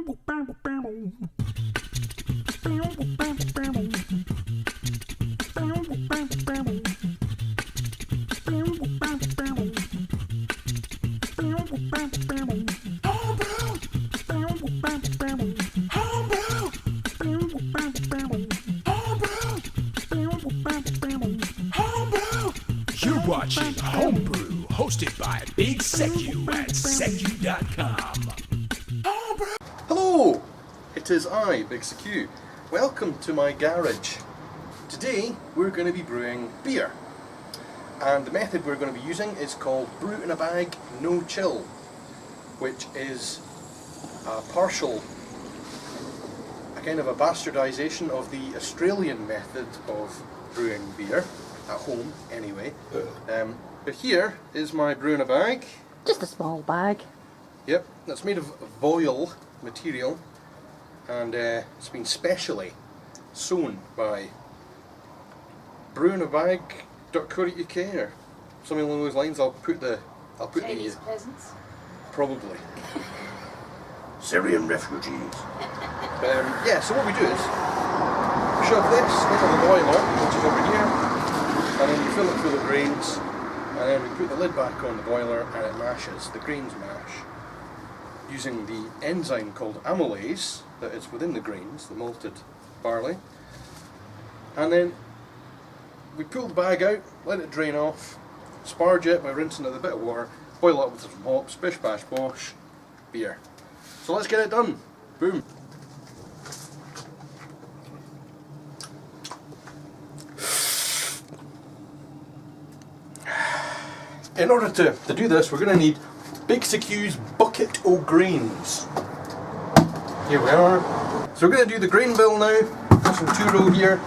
You're watching Homebrew, hosted by Big Secu at secu.com. Hello, it is I, Big Secu. Welcome to my garage. Today we're going to be brewing beer, and the method we're going to be using is called Brew in a Bag, No Chill, which is a kind of a bastardisation of the Australian method of brewing beer, at home anyway. But here is my brew in a bag. Just a small bag. Yep, that's made of voil material, and it's been specially sewn by brewinabag.co.uk or something along those lines. I'll put Chinese peasants. Probably Syrian refugees. Yeah, so what we do is shove this into the boiler, which is over here, and then you fill it full of grains, and then we put the lid back on the boiler and it mashes. The grains mash using the enzyme called amylase that is within the grains, the malted barley. And then we pull the bag out, let it drain off, sparge it by rinsing it with a bit of water, boil it up with some hops, bish bash bosh, beer. So let's get it done. Boom. In order to do this, we're going to need Big Secu's bucket o' grains. Here we are. So we're going to do the grain bill now. Got some 2-row here.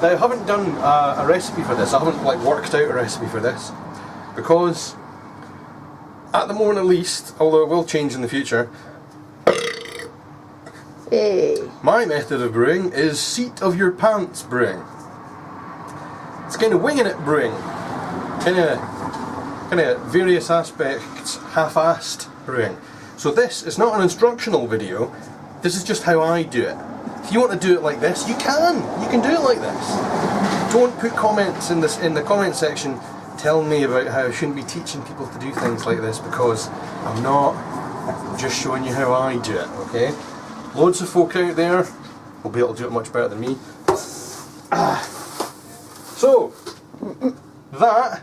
Now I haven't done a recipe for this. I haven't worked out a recipe for this because at the moment at least, although it will change in the future, my method of brewing is seat of your pants brewing. It's kind of winging it brewing. Kind of various aspects, half-assed brewing. So this is not an instructional video, this is just how I do it. If you want to do it like this, you can do it like this. Don't put comments in the comment section telling me about how I shouldn't be teaching people to do things like this, because I'm not. I'm just showing you how I do it, okay? Loads of folk out there will be able to do it much better than me. So, that,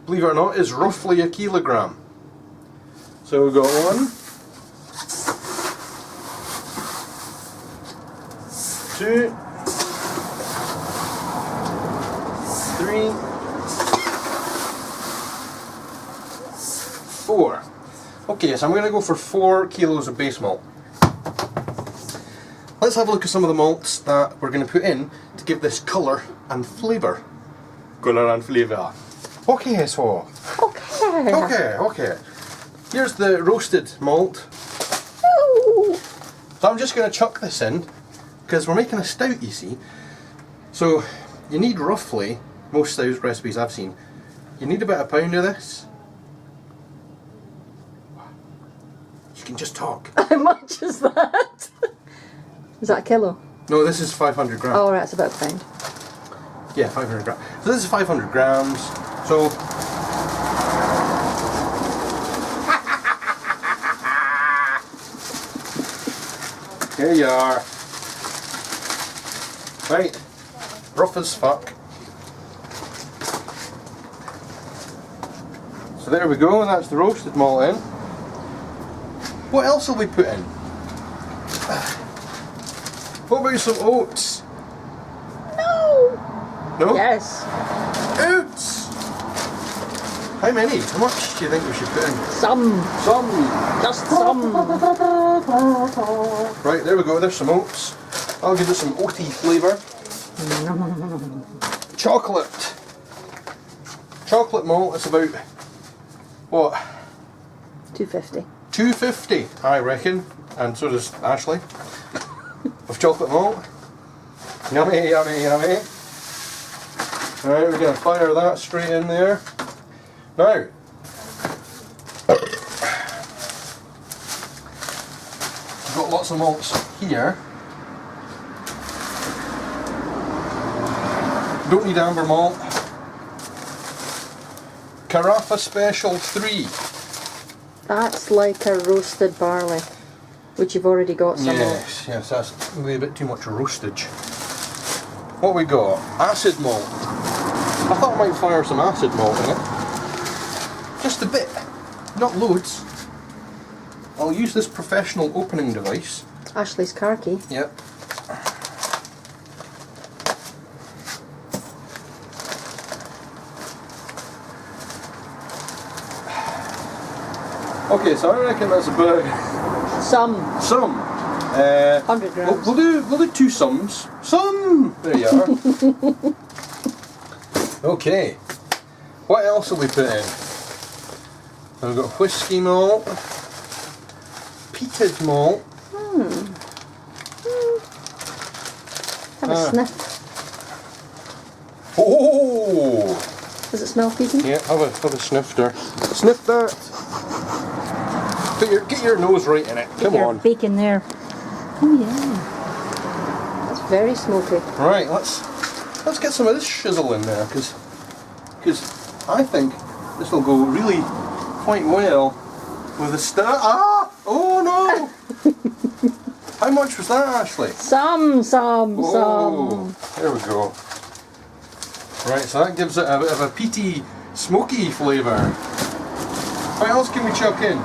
believe it or not, is roughly a kilogram. So we've got 1, 2, 3, 4. Okay, so I'm going to go for 4 kilos of base malt. Let's have a look at some of the malts that we're going to put in to give this colour and flavour. Colour and flavour. Okay, so. Okay. Here's the roasted malt. So I'm just going to chuck this in because we're making a stout, you see. So you need roughly, most stout recipes I've seen, you need about a pound of this. You can just talk. How much is that? Is that a kilo? No, this is 500 grams. Oh right, it's about a pound. Yeah, 500 grams. So this is 500 grams. So here you are. Right, rough as fuck. So there we go, that's the roasted malt in. What else will we put in? What about some oats? No? Yes. Oats! How many? How much do you think we should put in? Some. Just some. Right, there we go, there's some oats. I'll give it some oaty flavour. Chocolate. Chocolate malt is about, what? 250. 250, I reckon. And so does Ashley. Of chocolate malt. Yummy, yummy, yummy. Alright, we're going to fire that straight in there. Now, got lots of malts here. Don't need amber malt. Carafa Special 3. That's like a roasted barley, which you've already got some of. Yes, that's maybe a bit too much roastage. What we got? Acid malt. I thought I might fire some acid malt in it. Just a bit, not loads. I'll use this professional opening device. Ashley's car key. Yep. Okay, so I reckon that's about Some. 100 grams. We'll do 2 sums. Some. There you are. Okay. What else will we put in? We've got whiskey malt, peated malt. Have a sniff. Oh! Does it smell peaty? Yeah, have a sniff there. Sniff that. Get your nose right in it. Come Your on. bacon there. Oh yeah. That's very smoky. Right, let's get some of this shizzle in there, because I think this will go really quite well with the stout. Ah! Oh no! How much was that, Ashley? Some. Oh, there we go. Right, so that gives it a bit of a peaty, smoky flavour. What else can we chuck in?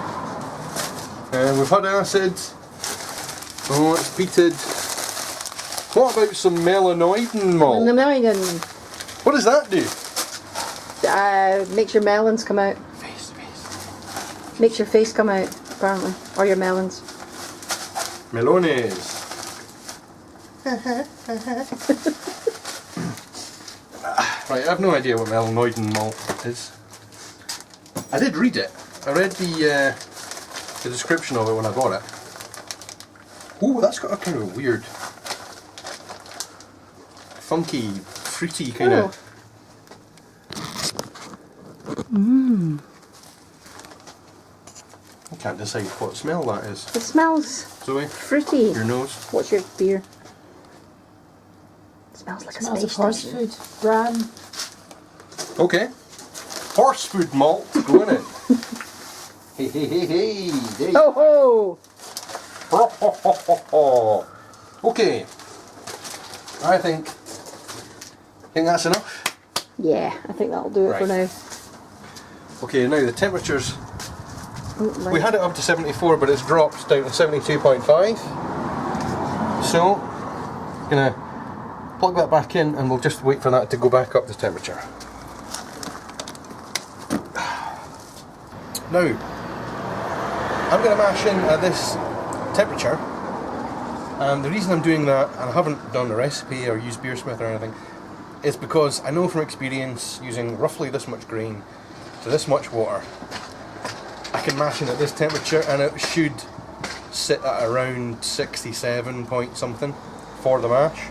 We've had acid. Oh, it's peated. What about some melanoidin malt? The melon What does that do? makes your melons come out. Face. Makes your face come out, apparently. Or your melons. Melones. Right, I have no idea what melanoidin malt is. I did read it. I read the description of it when I bought it. Ooh, that's got a kind of weird, funky, fruity kind of. I can't decide what smell that is. It smells Zoe, fruity. your nose. What's your beer? It smells like Smells a of space horse station. food. Bran. Okay. Horse food malt, go in it. Hey. Ho ho! Okay. I think that's enough. Yeah, I think that'll do it for Right. now. Okay, now the temperatures. Oh, We had it up to 74, but it's dropped down to 72.5. So, gonna plug that back in, and we'll just wait for that to go back up to temperature. Now, I'm gonna mash in at this temperature, and the reason I'm doing that, and I haven't done a recipe or used Beersmith or anything, is because I know from experience, using roughly this much grain to this much water, I can mash in at this temperature and it should sit at around 67 point something for the mash.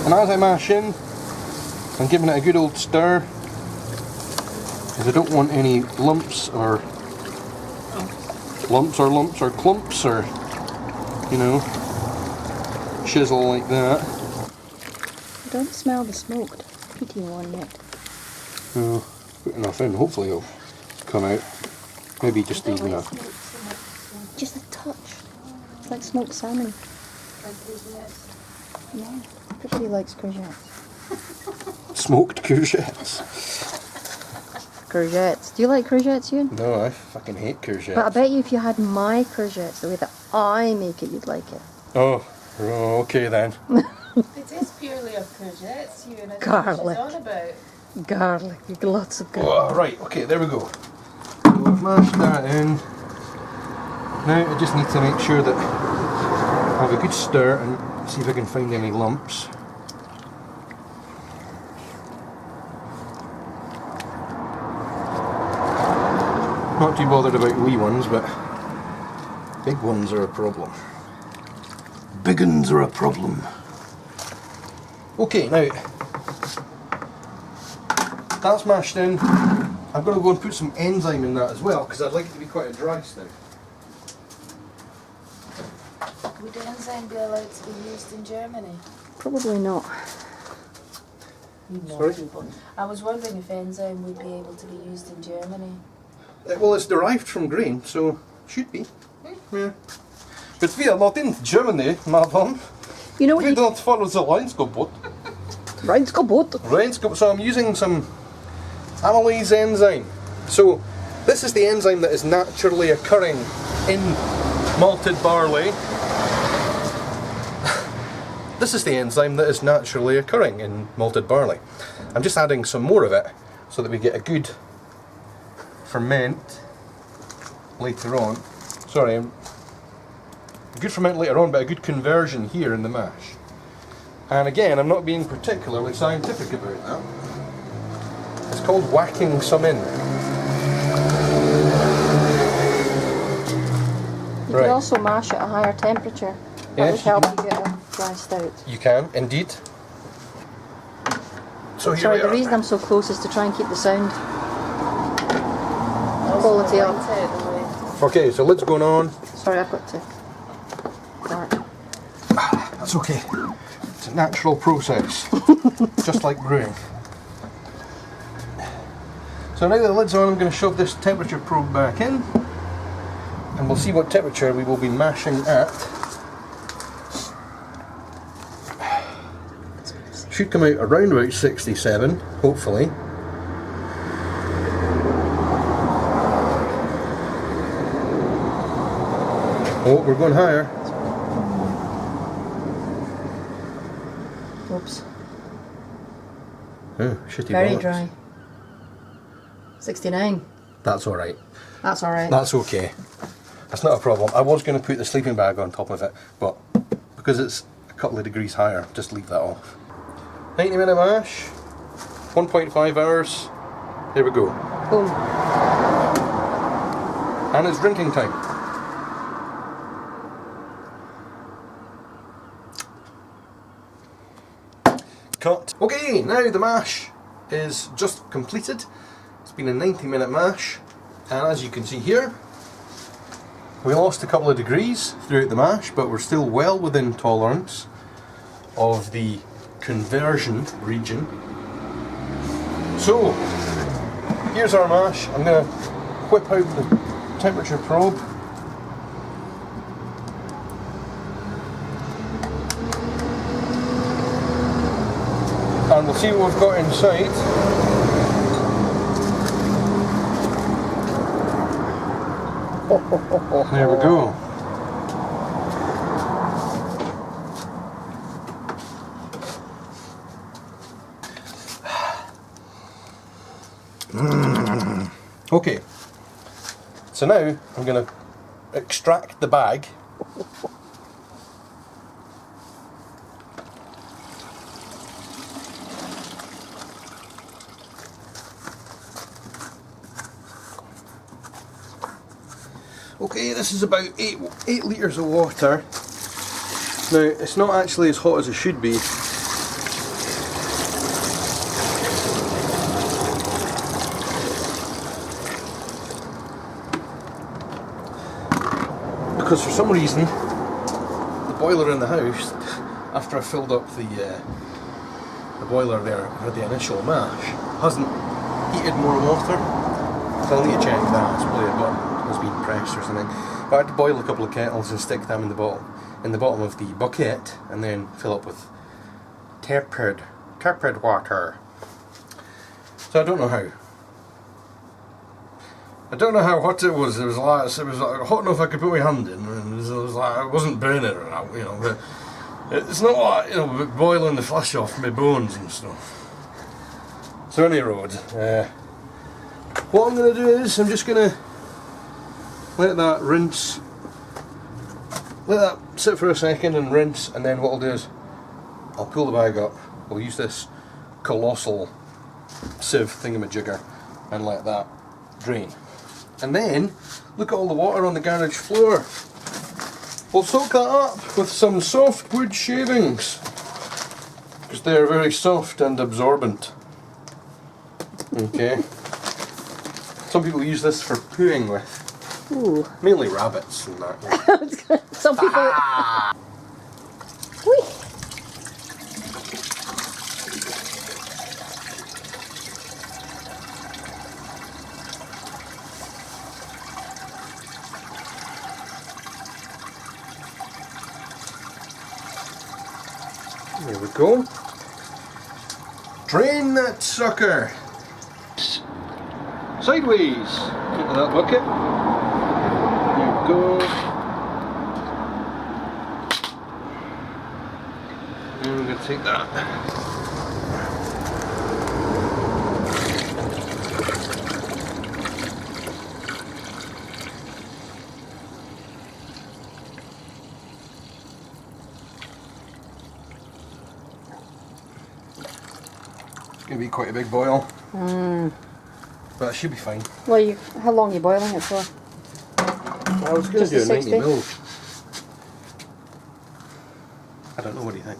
And as I mash in, I'm giving it a good old stir, because I don't want any lumps or clumps or, you know, chisel like that. I don't smell the smoked peaty one yet. No, put enough in, hopefully it'll come out. Maybe just even a... Just a touch. It's like smoked salmon. Yeah, everybody likes courgettes. smoked courgettes. Courgettes. Do you like courgettes, Ewan? No, I fucking hate courgettes. But I bet you if you had my courgettes, the way that I make it, you'd like it. Oh, okay then. It is purely of courgettes, you and I Garlic. on about. Garlic. You get lots of garlic. Oh, right, okay, there we go. So I've mashed that in. Now I just need to make sure that I have a good stir and see if I can find any lumps. Not too bothered about wee ones, but big ones are a problem. Big ones are a problem. Okay, now that's mashed in. I'm going to go and put some enzyme in that as well, because I'd like it to be quite a dry stout. Would enzyme be allowed to be used in Germany? Probably not. You know Sorry? people. I was wondering if enzyme would be able to be used in Germany. Well, it's derived from grain, so should be. Yeah. But we are not in Germany, madam. You know what We you... don't follow the Reinskobot. Reinskobot. So I'm using some amylase enzyme. So this is the enzyme that is naturally occurring in malted barley. This is the enzyme that is naturally occurring in malted barley. I'm just adding some more of it so that we get a good ferment later on. Sorry, a good ferment later on, but a good conversion here in the mash. And again, I'm not being particularly scientific about that. It's called whacking some in. You can also mash at a higher temperature. That would Yes, help you get a dry stout. You can, indeed. So here Sorry, we the are. reason I'm so close is to try and keep the sound quality up. Okay, so lid's going on. Sorry, I've got to start. That's okay. It's a natural process, just like brewing. So now that the lid's on, I'm going to shove this temperature probe back in, and we'll see what temperature we will be mashing at. Should come out around about 67, hopefully. Oh, we're going higher. Oops. Oh, shitty Very bollocks. dry. 69. That's alright. That's alright. That's okay. That's not a problem. I was going to put the sleeping bag on top of it, but because it's a couple of degrees higher, just leave that off. 90-minute mash, 1.5 hours. There we go. Boom. And it's drinking time. Cut. Okay, now the mash is just completed. It's been a 90-minute mash, and as you can see here, we lost a couple of degrees throughout the mash, but we're still well within tolerance of the conversion region. So, here's our mash. I'm going to whip out the temperature probe. And we'll see what we've got inside. There we go. Okay, so now I'm going to extract the bag. Okay, this is about 8 litres of water. Now, it's not actually as hot as it should be. Because for some reason, the boiler in the house, after I filled up the boiler there with the initial mash, hasn't heated more water. So I'll need to check that. It's probably a button has been pressed or something. But I had to boil a couple of kettles and stick them in the bottom of the bucket, and then fill up with tepid water. So I don't know how. I don't know how hot it was. It was like hot enough I could put my hand in, and it was like I wasn't burning or that, you know. But it's not like, you know, boiling the flesh off my bones and stuff. So any road, what I'm going to do is I'm just going to let that rinse, let that sit for a second and rinse, and then what I'll do is I'll pull the bag up. We'll use this colossal sieve thingamajigger and let that drain. And then, look at all the water on the garage floor. We'll soak that up with some softwood shavings, because they're very soft and absorbent. Okay. Some people use this for pooing with. Ooh. Mainly rabbits and that. Some people. Whee! There we go. Drain that sucker. Sideways into that bucket. There we go. And we're going to take that. It's going to be quite a big boil. But it should be fine. Well, how long are you boiling it for? I was going to do a 90 mil. I don't know, what do you think?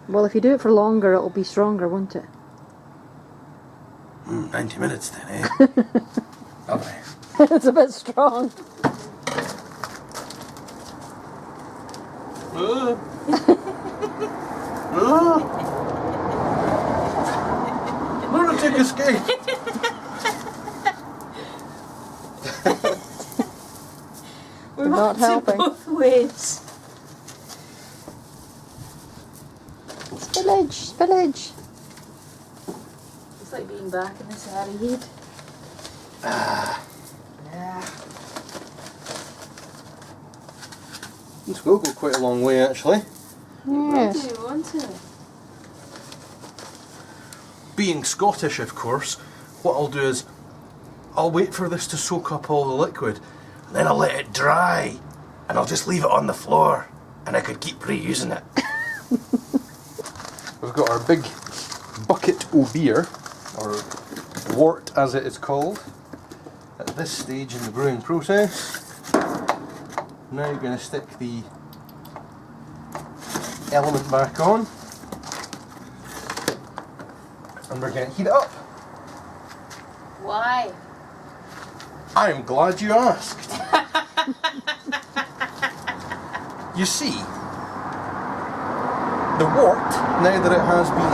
Well, if you do it for longer, it'll be stronger, won't it? 90 minutes then, eh? Lovely. It's a bit strong. Lunatic escape! We're not helping. both ways. Spillage, spillage. It's like being back in the Sahara heat. Yeah. This will go quite a long way, actually. Yes. Do you want to? Being Scottish, of course, what I'll do is I'll wait for this to soak up all the liquid, and then I'll let it dry, and I'll just leave it on the floor, and I could keep reusing it. We've got our big bucket o' beer, or wort as it is called, at this stage in the brewing process. Now you're going to stick the element back on, and we're going to heat it up. Why? I'm glad you asked. You see, the wort, now that it has been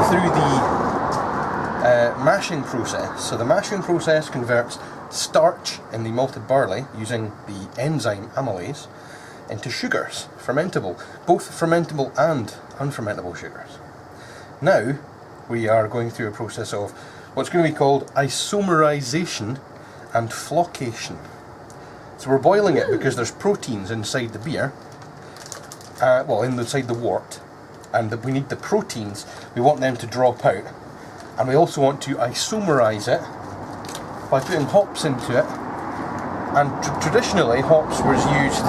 through the mashing process, so the mashing process converts starch in the malted barley using the enzyme amylase into sugars, fermentable, both fermentable and unfermentable sugars. Now we are going through a process of what's going to be called isomerization and flocation. So we're boiling it because there's proteins inside the beer, inside the wort, and that we need the proteins, we want them to drop out, and we also want to isomerize it by putting hops into it. And traditionally hops was used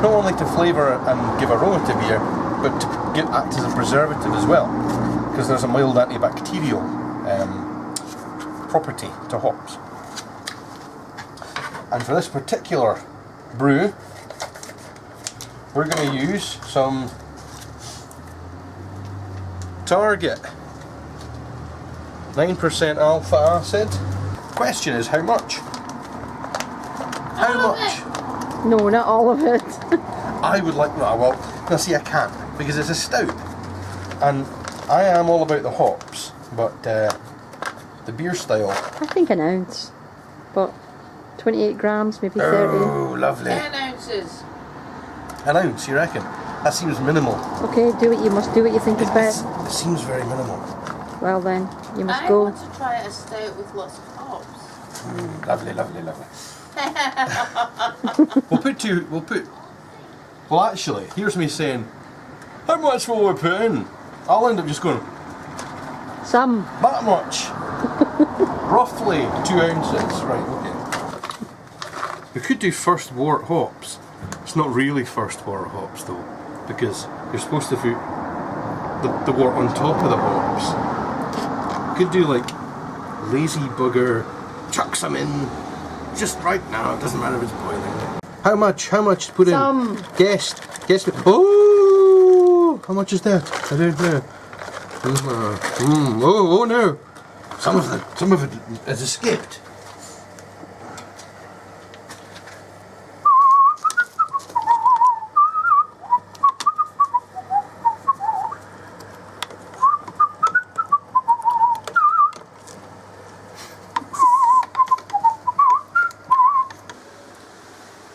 not only to flavour and give aroma to beer, but to act as a preservative as well, because there's a mild antibacterial property to hops. And for this particular brew, we're going to use some Target 9% alpha acid. Question is how much? How much? No, not all of it. I would like, well, now see, I can't, because it's a stout, and I am all about the hops, but the beer style. I think an ounce, but 28 grams, maybe 30. Oh, lovely. 10 ounces. An ounce, you reckon? That seems minimal. Okay, do what you must do what you think is best. It seems very minimal. Well then, you must I go. want to try a stout with lots of hops. Lovely, lovely, lovely. Well, actually, here's me saying, how much will we put in? I'll end up just going, Some. that much. Roughly 2 ounces. Right, okay. We could do first wort hops. It's not really first wort hops though, because you're supposed to put the wort on top of the hops. Could do like lazy bugger, chuck some in just right now, it doesn't matter if it's boiling. How much to put Some. in? Guess. Oh, how much is that? I don't know. Oh no. Some of it has escaped.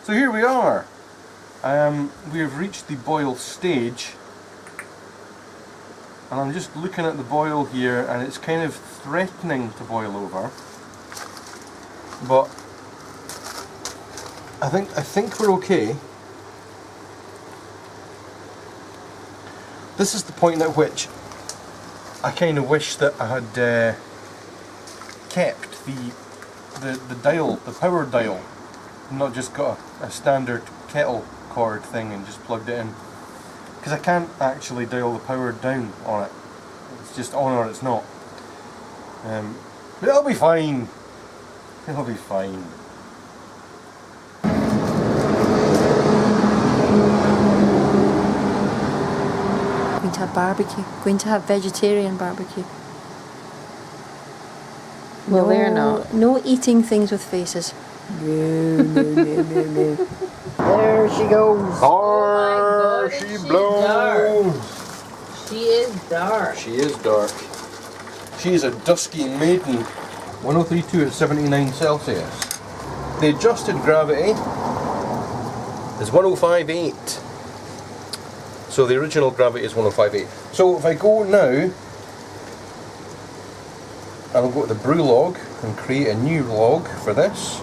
So here we are. We have reached the boil stage, and I'm just looking at the boil here, and it's kind of threatening to boil over. But I think we're okay. This is the point at which I kind of wish that I had kept the dial, the power dial. Not just got a standard kettle cord thing and just plugged it in, because I can't actually dial the power down on it. It's just on or it's not. But it'll be fine. It'll be fine. Going to have barbecue. Going to have vegetarian barbecue. Well, they're not. No eating things with faces. No. There she goes. Oh, my God, she she's blows. She is dark. She is dark. She is a dusky maiden. 1032 at 79 Celsius. The adjusted gravity is 1058. So the original gravity is 1058. So if I go now, I'll go to the brew log and create a new log for this.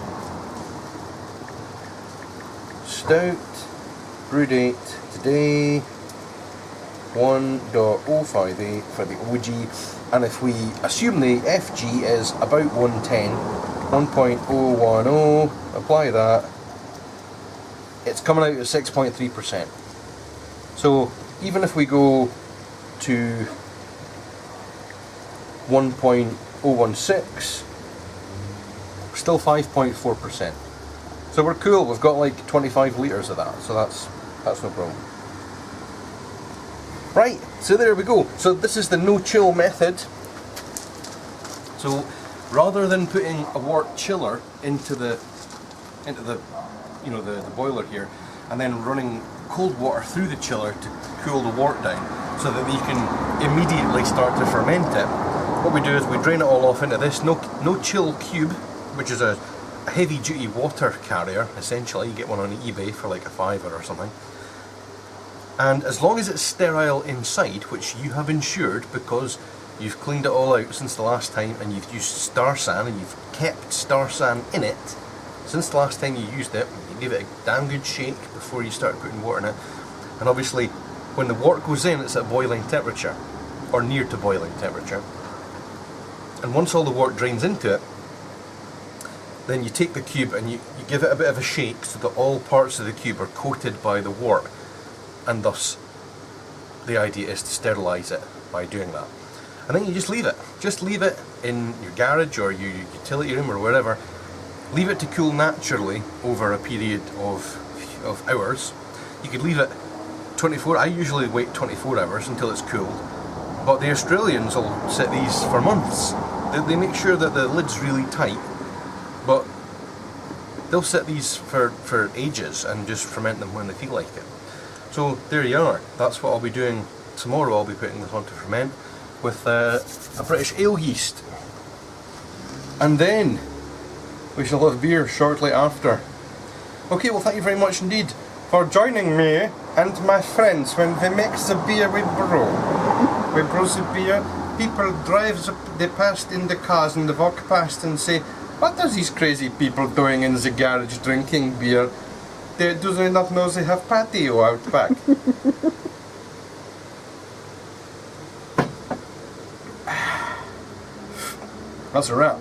Stout, brew date today, 1.058 for the OG, and if we assume the FG is about 110, 1.010, apply that, it's coming out at 6.3%. So even if we go to 1.016, we're still 5.4%. So we're cool, we've got like 25 litres of that, so that's no problem. Right, so there we go. So this is the no chill method. So rather than putting a wort chiller into the the boiler here, and then running cold water through the chiller to cool the wort down so that you can immediately start to ferment it, what we do is we drain it all off into this no chill cube, which is a heavy duty water carrier. Essentially, you get one on eBay for like a £5 or something, and as long as it's sterile inside, which you have ensured because you've cleaned it all out since the last time, and you've used Star San and you've kept Star San in it since the last time you used it, you give it a damn good shake before you start putting water in it. And obviously when the wort goes in, it's at boiling temperature or near to boiling temperature, and once all the wort drains into it, then you take the cube and you give it a bit of a shake so that all parts of the cube are coated by the wort, and thus the idea is to sterilise it by doing that. And then you just leave it in your garage or your utility room or wherever. Leave it to cool naturally over a period of hours. You could leave it 24, I usually wait 24 hours until it's cooled, but the Australians will set these for months. They make sure that the lid's really tight, but they'll set these for ages and just ferment them when they feel like it. So there you are, that's what I'll be doing tomorrow. I'll be putting this on to ferment with a British ale yeast, and then we shall have beer shortly after. Okay, well thank you very much indeed for joining me and my friends when we make the beer we brew. We brew the beer, people drive they past in the cars and they walk past and say, what are these crazy people doing in the garage drinking beer? Do they not know they have patio out back? That's a wrap.